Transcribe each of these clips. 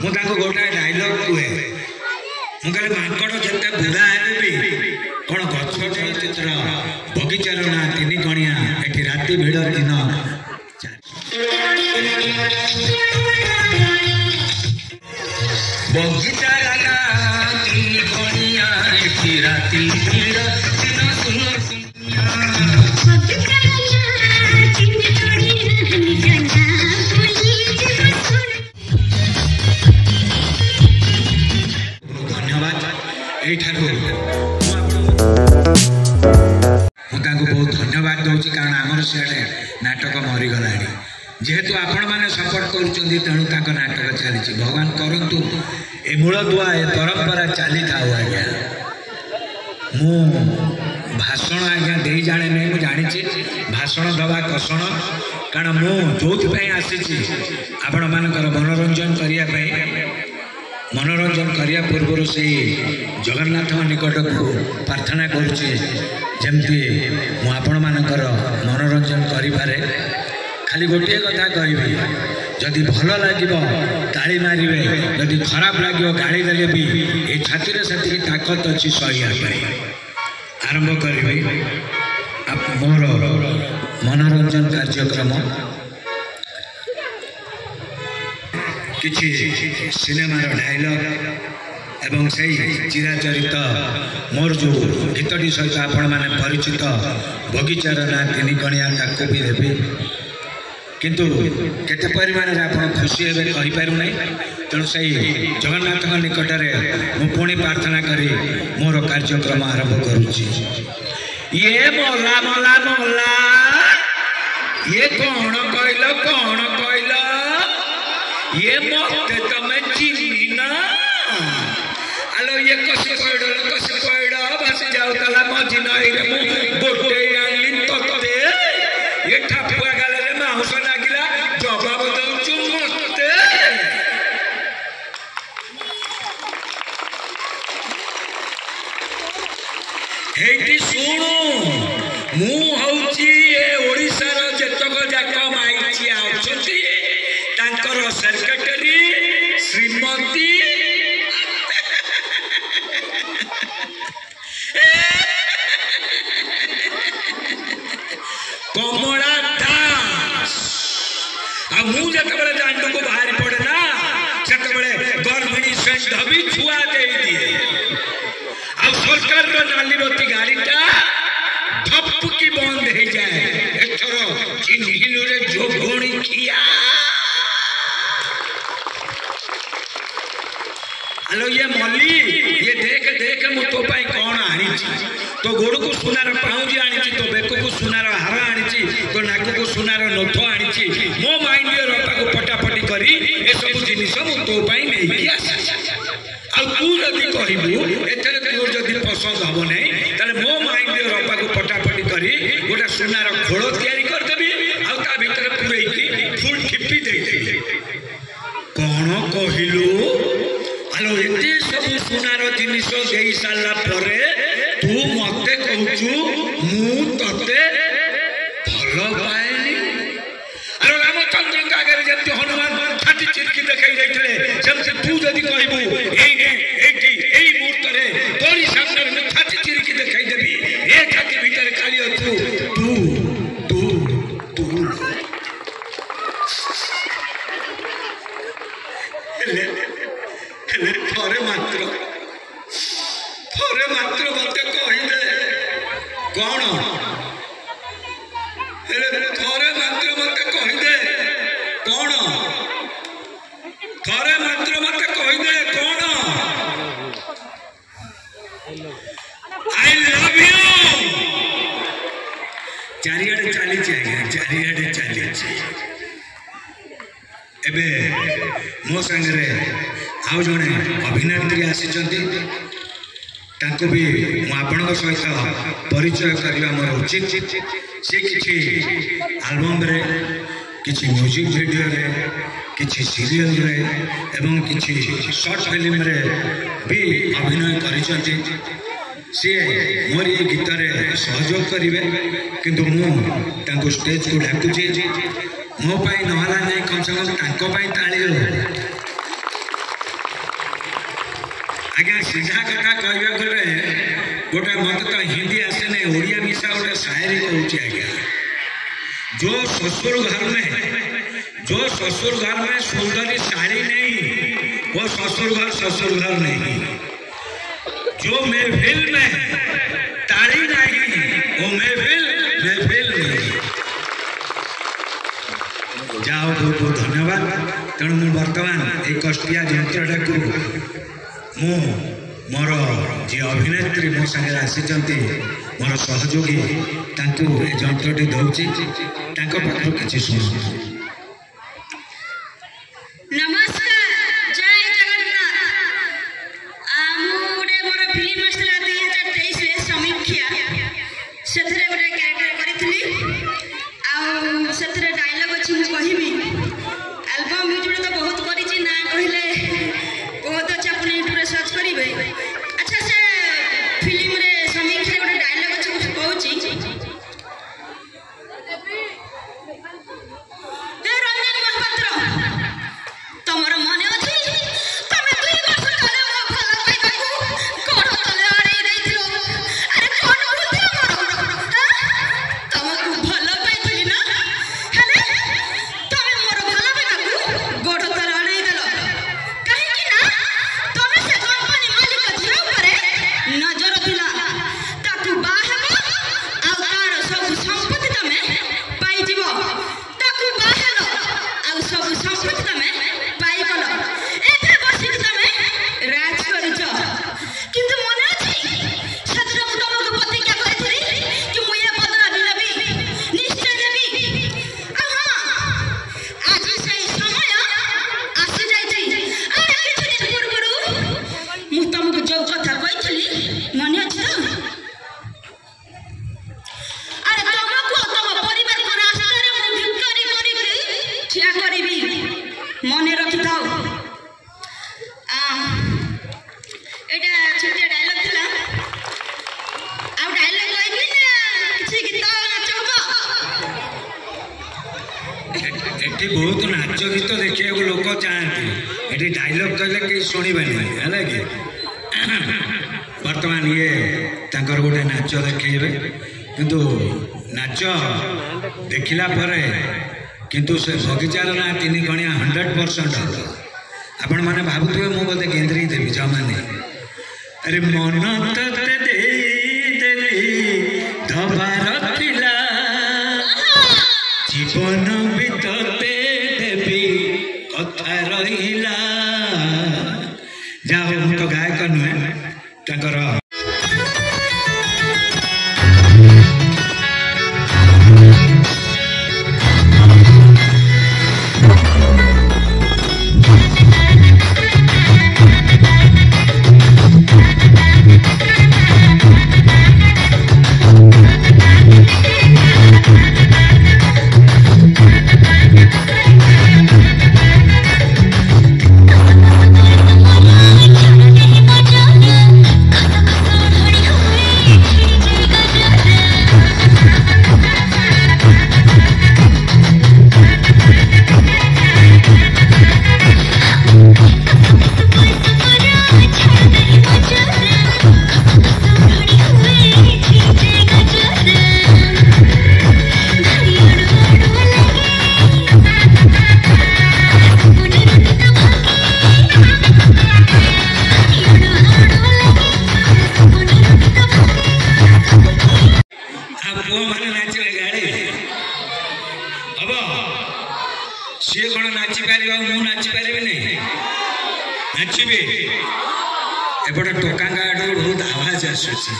मुझे गोटाए डायलॉग कहे मुझे माकड़ जिते बुढ़ा है भी कौन गछ चलचित्र बगीचार ना तीन कणिया एटी राति भिड़ दिन बगीचार ना तीन कणिया एटी राति भिड़ दिन सुनो बहुत धन्यवाद दूसरी कारण आमर सियाड़े नाटक मरीगला जेहेतु आपण मैंने सपोर्ट करूँ तेणु तक नाटक चली भगवान करूँ ए मूल दुआ ए परंपरा चली था आज्ञा मु भाषण आज्ञा दे जाने नहीं मुझे जानी भाषण दवा कषण कारण मु जो आसी आपण मानकर मनोरंजन करने मनोरंजन करने पूर्व से जगन्नाथ निकट को प्रार्थना करुचे जमती मुझे मनोरंजन करें खाली गोटे कथा कहि जदि भल लगे ताली मारे जदि खराब लगे गाड़ी देले भी ये छाती से ताकत अच्छी सहिया आरंभ करी मोर मनोरंजन कार्यक्रम किछि सिनेमार डायलॉग एवं से चिराचरित मोर जो गीतटी सहित आपण मैंने परिचित बगीचार ना तीन कणिया ताको भी देवी किंतु केते परिमाण आप खुशी हे कहीपरूना तेणु से जगन्नाथ निकट में मु पुणी प्रार्थना करी मोर कार्यक्रम आरंभ करुच्ची ये मोला मोला मोला ये कौन कहल ये मत तमें चिन्ह ना आलो ये कस पड़ भासी जाऊला मझी नई गोटे आनी तते ये ठापुआ गाल रे माउस लगिला जवाब दउचु मते हेटी सुनु मु हउची ए ओडिसा रो जतक जाक माइची आउछती तांकर सेक्रेटरी श्रीमती कमला दास मुझे दांड को बाहर पड़े ना से गर्भिणी सेंध भी छुआ दे दिए सरकार नाली बत्ती गाड़ीटा ठपकी बंद हो जाए एथर चिन्हिनुरे जोगणी किया हेलो ये मल्ली ये देख देख मु तो पाई कौन आनी तो गोड़ को सुनार पाउजी आनी तो बेक को सुनार हार आनी तो नाक को सुनार नोथ आनी मो माइंड रपा को पटापटी करी ए सब जिनिस मु तो पाई नहीं आसी आ तू जदि कहबू एथरे तोर जदि पसंद हबो नहीं ताले मो माइंड रपा को पटापटी करी गोटा सुनार खोल तैयारी कर देबी आ ता भीतर पुरई की फुल खिपी दे देबी कोन कहिलु हेलो एते सब सुनार जिनिस दे साला परे तू मते कहूचु मु तते भल पाएनी अरे रामचंद्र आगे जब हनुमान छाती चिरकी देखाई देथिले जब तू जदि कहबू एई मुहूर्त रे तोरी सामने में छाती चिरकी देखाई देबी ए छाती भीतर काली तू तू तू तू थोरे मात्र मत कहीदे कौन थोरे मात्र मत कहीदे कौन थोरे मात्र मत कहीदे कौन आई लव यू चारिआडे चली चारिआडे चली एबे मो संगे आउ जड़े अभिनेत्री आसीचंती ताको भी आपण सहित परिचय करवा मोर उचित से किसी आलबम रे किसी म्यूजिक वीडियो रे किसी सीरियल रे एवं किसी शॉर्ट फिल्म रे भी अभिनय करिसंती सी मोर ये गीत रे सहयोग करिवे किंतु मु ताको स्टेज को डाकुची मो पाई नहला नहीं कम से कम ताको पाई ताली हो आज्ञा सीधा कथा कहवा गले गोटे मत तो हिंदी आसेने ओडिया मिसा गोटे शायरी कहूँ आज्ञा जो ससुर घर में सुंदरी साड़ी नहीं वो ससुर घर नहीं। जो महफिल में ताड़ी नहीं वो महफिल नहीं। जाओ बहुत बहुत धन्यवाद। तेणु मु बर्तमान ये कष्टिया यंत्रटा को मोर जी अभिनेत्री मो सागर आसी मोर सहयोगी यंत्रटी दौची पाखर किसी शुणु। नमस्कार, जय जगन्नाथ। मोर फिल्म आसला 2023 समीक्षा से गोटे क्यारेक्टर करी से डायलॉग अच्छी मुझे कहबी एल्बम म्यूजिक तो बहुत करी ना कहले बहुत अच्छा अपने यूट्यूब रे सर्च करेंगे। अच्छा से फिल्म रे समीक्षा गोटे डायलॉग अच्छी कहूँ रंजन महापात्र तमर मने अछि तमे 2 वर्ष तले मो भला पाइबाकू कोन तले आड़े दैथिलो। अरे कोन बुद्धि मोर तमकू भला पाइथिली ना हेले तमे मोर भला पाइबाकू गोड़ तले आड़े देलो काहे कि ना तमे से कंपनी मालिक झियो परे नजर थिला ताकू बाहेबो आ तार सब संपत्ति तमे पाइ जिवो ताकू बाहेलो आ सब संपत्ति तमे राज कर किंतु मन अच्छी सत्र मु तुमको प्रतिज्ञा करी कि मु ये बदला भी निश्चय देवी। हाँ आज से समय आसी जाई अरे किछु दिन पूर्व मु तुमको जो कथा कही मन अच्छी तो अरे तुमको तुम परिवार को रास्ता रे मु भिकारी करी ठिया करबी मन रखि थाओ। एटा छोटे डायलॉग थिला आ डायलॉग कहबी ना किछि गीत नाचबो एठी बहुत नाच गीत देखिए लोक चाहती एठी डायलॉग कहले के सुनिबानी है कि वर्तमान ये तांकर गोटे नाच देखेबे किंतु नाच देखिला परे किंतु से बगीचार ना 3 गणिया 100% आपण माने भाबुथिबे मु बोधे केंद्री देवी जमा नहीं। अरे मन तते देली धबार थिला जीवन बितते देवी कथा रहिला। जाओ मु तो गायक नुहे तांकर एपटे टोका गाड़ी बहुत आवाज आसूसी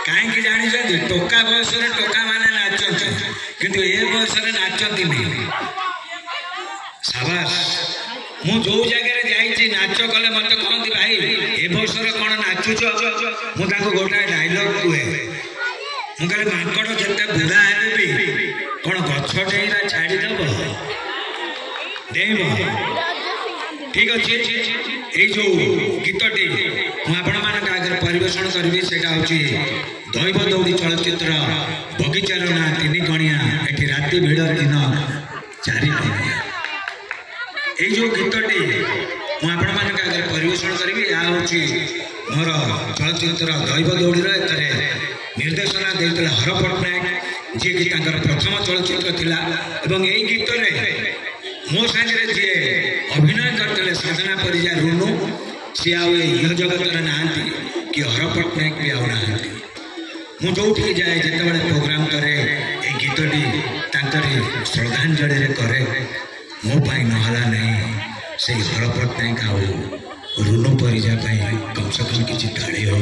कहीं जानी टोका बयस टोका मैंने नाचते किंतु ए बयस नाचती नहीं। साबास मु जो जगह जाइए नाच कले मत कहती भाई ए बयस कौन नाचुच मुझे गोटे डायलॉग कहे मुझे माकड़ जिते बुढ़ा है भी कौन गछ डेरा छाड़ीदेव डेब ठीक अच्छे। ये जो गीतटी मुझे परिवेषण करी से दैव दौड़ी चलचित्र बगीचार ना 3 गणिया ये राति भिड़ दिन 4 गणिया। ये जो गीतटी मुझे परिवेषण करी हूँ अछि मोर चलचित्र दैव दौड़ी एथरे निर्देशना देते हर पट्टनायक जी कि प्रथम चलचित्र थिला एवं यही गीत मो सागर जी अभिनय करते साधना परिजा रुनु सी आह जगत नहांती कि हर पट्टनायक भी आउ नहांती मु जो जाए जिते प्रोग्राम करे ये गीतटी तांकरी श्रद्धांजलि करे मो पाई नहला नहीं से हर पट्टनायक आउ रुनु परिजा कम से कम किसी ताड़ी हो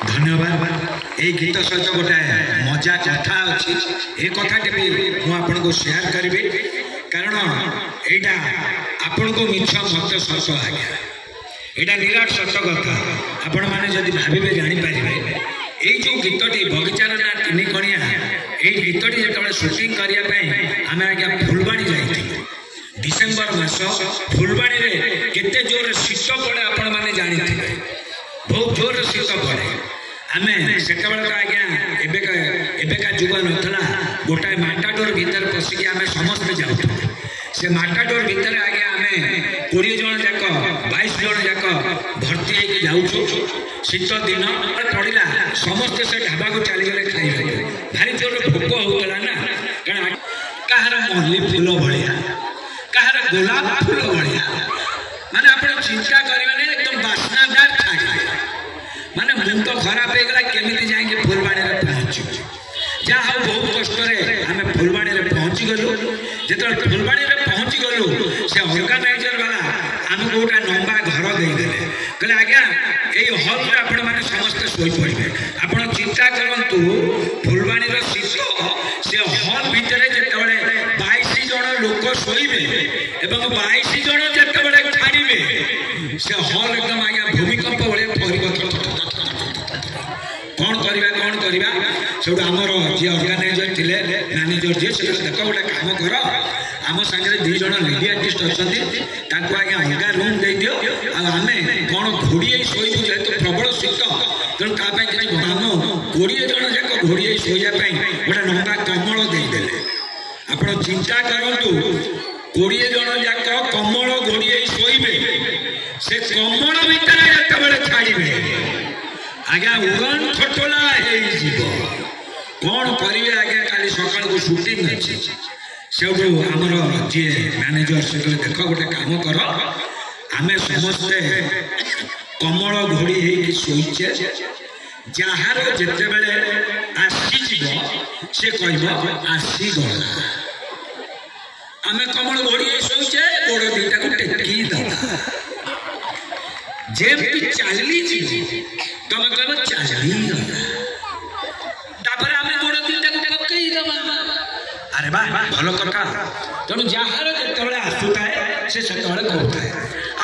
धन्यवाद। ये गीत सहित गोटे मजा कथा अच्छी ये कथाटी भी मुझे शेयर करी कारण यहाँ आपण को मिछ मत सत आज्ञा यहाँ निराट सत कथा आपण मैंने जब भावे जापर ये जो गीतटी बगीचार ना तीन कणिया ये गीतटी जो सुटिंग करने आम आज्ञा फुलवाणी जाइए डिसेम्बर मास फुलवाणी में केते जोर शीत पड़े आपण मैंने जानी बहुत जोर शीत पड़े आमे से आज्ञा जुग नाला गोटाए माटाडोर भीतर पशिकी आम समस्ते जाऊँ से माटाडोर भीतर आज्ञा आम 20 जन जाक 22 जन जाक भर्ती होगी जाऊँ शीत दिन पड़ा समस्ते से ढाबा को चलीगले खाइबा भारी जोर भोक होता ना कारण कहार मल्ली फूल भाया कहार गोलाप फूल भाया माने आप चिंता करें एकदम बास्नादार खाइए माने मुंड खराब होगा केमी जाए फुलवाणी पहुँचू जहाँ बहुत कष्ट आम फुलवाणी पहुँची गलु जो फुलवाणी पहुँची गलु से ऑर्गेनाइजर वाला आमको गोटे लंबा घर देदे कहले आज्ञा यही हल में आपण मैंने समस्ते शोपड़े आप चिंता करूँ फुलवाणी शीत से हल भितर जिते 22 जन लोक शोबे एवं 22 जन जिते छाड़े से हल एकदम आज्ञा भूमिकंप भाया कौन करवा सब आमर जी ऑर्गेनाइजर थे मैनेजर जी से देख गोटे काम कर आम सागर 2 जन लेडी आर्टिस्ट अच्छा आज्ञा अलग रूम दे दियो आम कौन घोड़िए शोबू जेहतु प्रबल शीत तेणु तापाई किसी आम 20 जन जाक घोड़िए शोवाई गोटे लंबा कमल देदे आप चिंता करूँ 20 जन जाक कमल घोड़िए शोबे से कमल भितर जिते छाड़े आज्ञा उड़न खटोला कौन करेंगे आज्ञा काली सकाल को शूटिंग अच्छी से आमर जी मैनेजर से देख गोटे काम कर आम समस्ते कमल घोड़ी हो शोचे जार जिते बड़े आसीज से कह आसीगला आम कमल घोड़ी शोचे गोड़ दीटा को टेकी दबा जेमती चली तुम कह चलीगला आम गोड़ दीटा को पकई दबा अरे बा भल कथा तेणु जार जो आसुए से कहता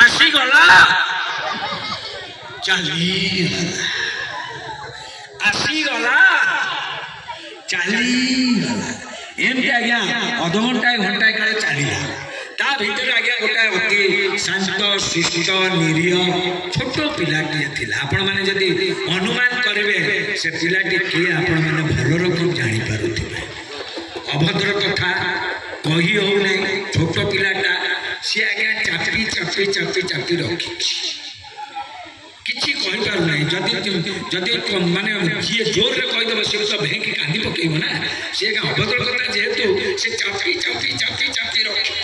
आसीगला चलीगला आसीगला चलीगला एमती आज्ञा अध घंटाए घंटाए काले चलला ता भीतर आज्ञा गोटे अति शांत शिष्ट निरीह छोट पिलाटी थिला आपण माने जदि अनुमान करेंगे से पिलाटी किए आपण माने भल रकम जानी पारुथिबे अभद्र कथा कही हो नहीं छोट पिलाटा सी आज्ञा चापी चापी चापी चापी रखी किसी कहीपर ना जदि माने जी जोर रे कहीदेव सी तो भेंक कांदी पकेब ना सी अभद्र कथा जेहेतु से चापी चापी चापी चापी रखी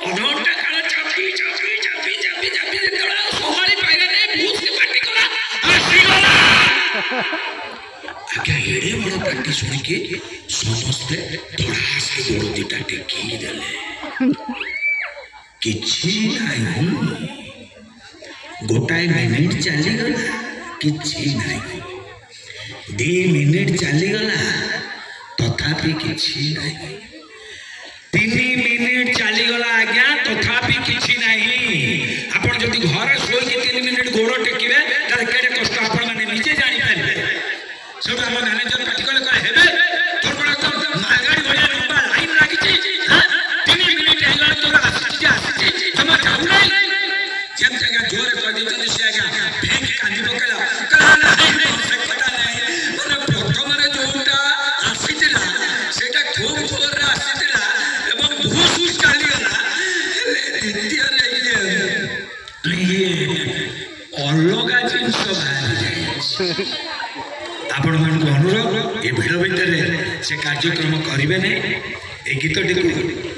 अधघंटा काल चापी चापी चापी चापी चापी संभाली पाइला नहीं भूत के पार्टी कला आसीगला आज्ञा एड़े बड़ पार्टी शुणिकी समस्ते धड़ास के गोड़ दीटा टेकी देले किछि नहीं गोटाए मिनिट चलीगला किछि नहीं 2 मिनिट चलीगला तथापि किछि नहीं 3 मिनिट चलीगला आज्ञा तथापि किछि नहीं आपण जदि घर शोई 3 मिनिट गोड़ टेकिबे तार केडे कष्ट आपण माने निजे जानि पारिबे सब हम मैनेजर पार्टिकल करे हेबे तोर बड़ा तो मागाड़ी भलिया लंबा लाइन लागी छी 3 मिनिट हेला तोर आसी हम जाऊ नहीं जब जगह जोर कर दी तो से आज्ञा भेंक कांदी पकला कहा नहीं सकता नहीं माने प्रथम रे जोटा आसीतिला सेटा खूब जोर रे आसीतिला एवं भूसुस काली गला द्वितीय रे अलगा जिनस बाहरी जाए आपण मानक अनुरोध ए भिड़ भितर से कार्यक्रम करेंगे नहीं ए गीतटी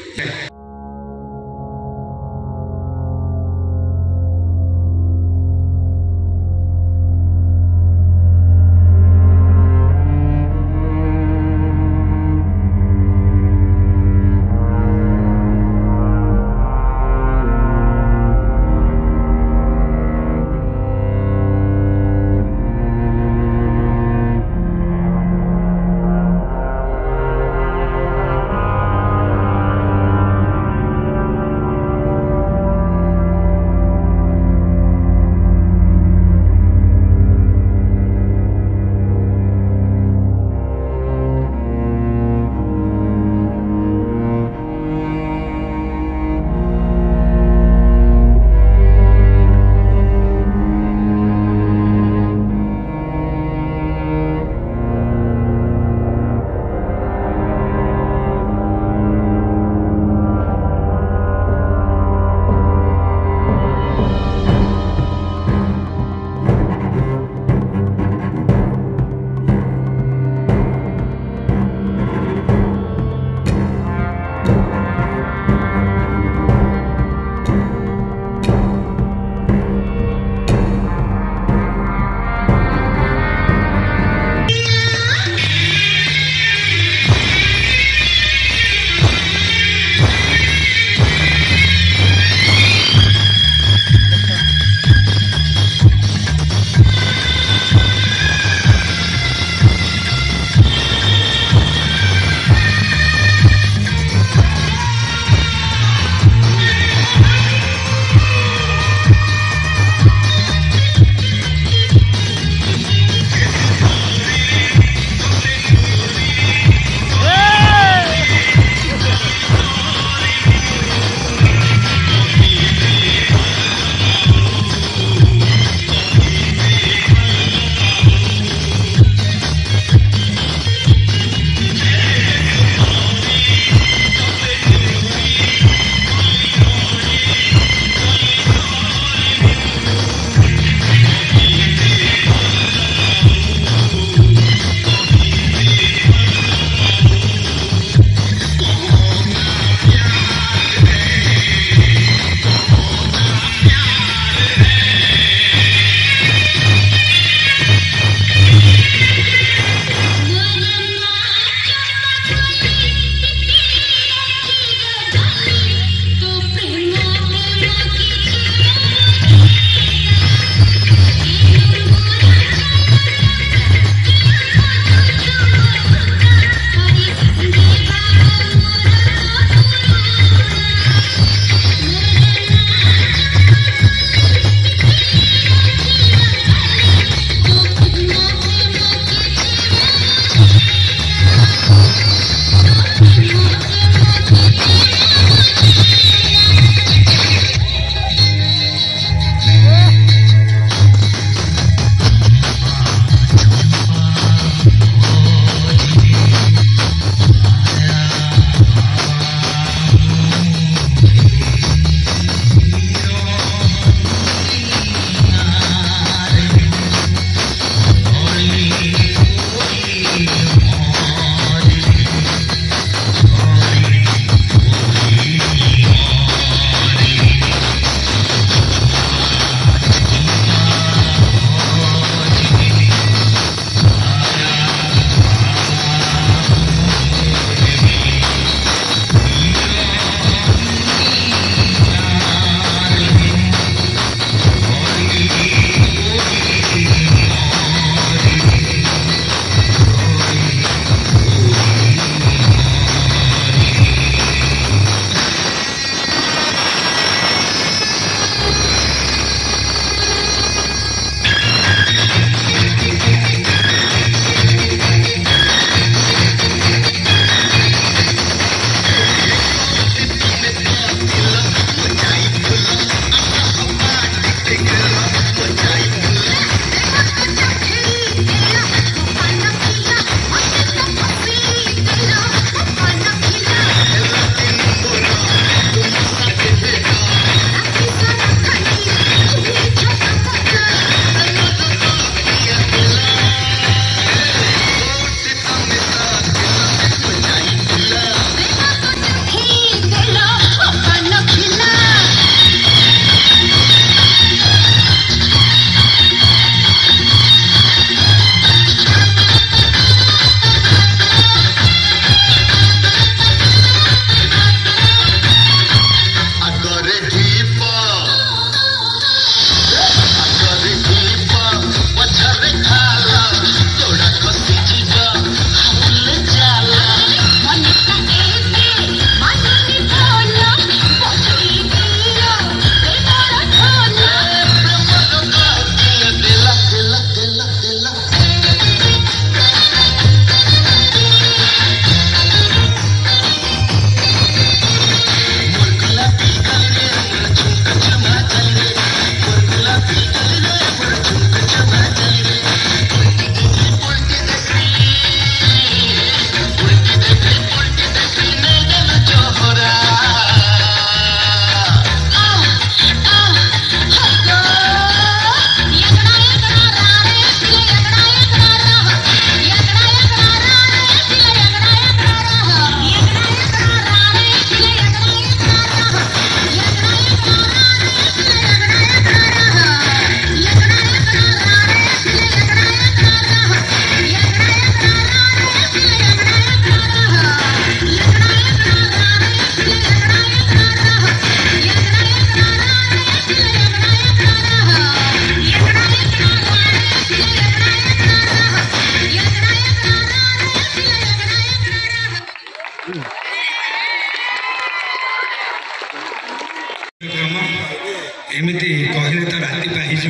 एमती कहले तो राति पाइज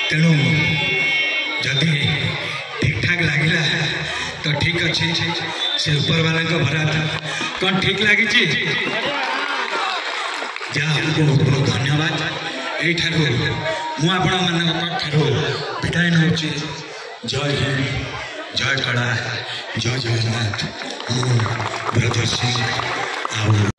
तेणु जदि ठीक ठाक लगिला तो ठीक अच्छे से ऊपर वाला भरा था कौन ठीक लगी जा बहुत बहुत धन्यवाद यही मुझे विदाय नौ जय हिंद जय कला जय जगन्नाथ ब्रदर्शी।